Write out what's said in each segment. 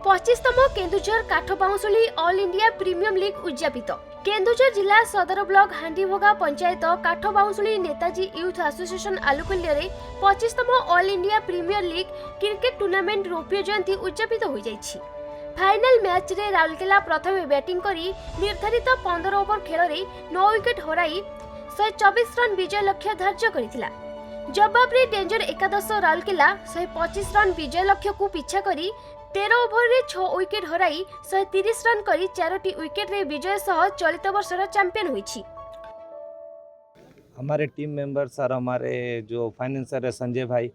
25तम Keonjhar Kathabaunsuli all India premium league उद्यापित। केन्दुझर जिला सदर block Handibhoga panchayat Kathabaunsuli Netaji youth association आलुकल्य 25तम all India premier league cricket tournament रौप्य जयंती उद्यापित हो जाइछि। फाइनल मैच रे राउरकेला प्रथम बैटिंग करी निर्धारित 15 ओवर खेल रे 9 विकेट हराई 124 रन विजय लक्ष्य धार्य करिथिला। जवाब रे डेंजर एकादश राउरकेला 125 रन विजय लक्ष्य को पीछा करी 13 ओवर रे 6 विकेट हराई 130 रन करी 4टी विकेट रे विजय सह चलित वर्षर चैंपियन हुईछि। हमारे टीम मेंबर्स और हमारे जो फाइनेंसर है संजय भाई,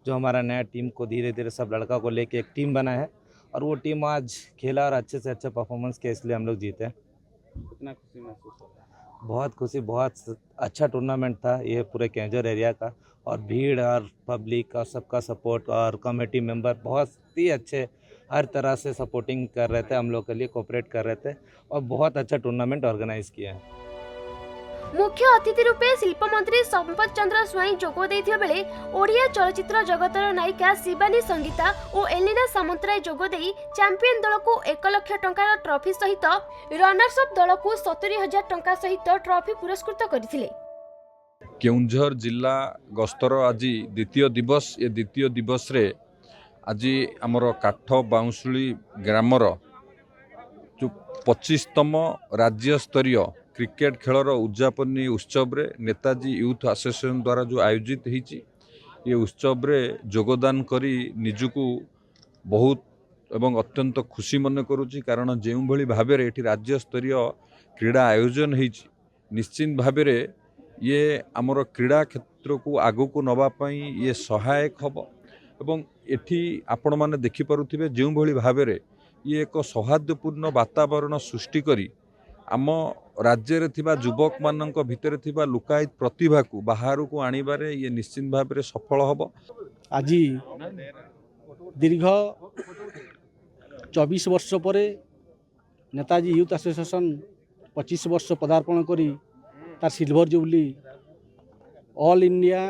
जो हमारा नया टीम को धीरे धीरे सब लड़का को लेके एक टीम बना है और वो टीम आज खेला और अच्छे से अच्छा परफॉर्मेंस किया, इसलिए हम लोग जीते। कितना खुशी महसूस हो रहा है? बहुत खुशी, बहुत अच्छा टूर्नामेंट था ये पूरे केंजर एरिया का, और भीड़ और पब्लिक और सबका सपोर्ट और कमेटी मेंबर बहुत ही अच्छे हर तरह से सपोर्टिंग कर रहे थे, हम लोग के लिए कोऑपरेट कर रहे थे और बहुत अच्छा टूर्नामेंट ऑर्गेनाइज किया है। मुख्य अतिथि रूपे शिल्प मंत्री संपत चंद्र स्वाई जोग देथिबा बेले ओडिया चलचित्र जगतर नायिका शिवानी संगीता और एलिना सामंतराय जोग देई चैंपियन दल को 1 लाख टंकार ट्रॉफी सहित रनर्स अप दल को 70,000 टंका सहित ट्रॉफी पुरस्कृत करथिले। केउंझर जिला गस्तर आज द्वितीय दिवस, ये द्वितीय दिवस रे आज आमर काठ बाउंसुली ग्रामर जो 25तम राज्य स्तरीय क्रिकेट खेलर उद्यापनी उत्सव रे नेताजी यूथ एसोसिएशन द्वारा जो आयोजित होती ये उत्सव रे योगदान करी निजुकू बहुत एवं अत्यंत खुशी मन करुच्ची, कारण जो भली भाव में ये राज्य स्तरीय क्रीड़ा आयोजन होती निश्चित भाव में ये आमर क्रीड़ा क्षेत्र को आगू को नवापाई ये सहायक हम एवं एठी आपण माने देखि पारुथिबे जो भली भाव में ये एक सौहार्दपूर्ण वातावरण सृष्टि करी आम राज्य रे थिबा युवक मानक भितर थिबा लुकायित प्रतिभा को बाहर को आनिबारे ये निश्चित भाव में सफल हब। आज दीर्घ 24 वर्ष पर नेताजी यूथ एसोसिएशन 25 वर्ष पदार्पण करी तार silver jubilee all India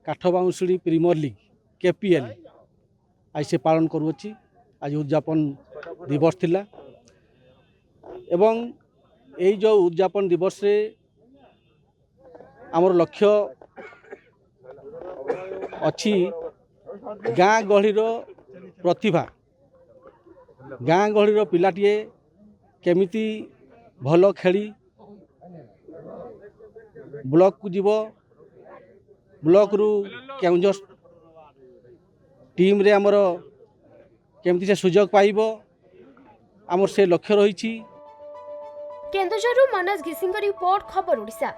Kathabaunsuli premier league KPL आज से पालन करुच्ची। आज उद्यापन दिवस थिला एवं यही जो उद्यापन दिवस रे आमर लक्ष्य अच्छी गाँ गहलीर प्रतिभा, गाँ गहलीर पिलाटिए केमिति भल खेली ब्लॉक को जीव, ब्लॉक रु केउंझर टीम रे आमर केमिति से सुजोग पाइबो, आमर से लक्ष्य रही। केन्दुझरु मनोज घिसिंग रिपोर्ट, खबर ओडिशा।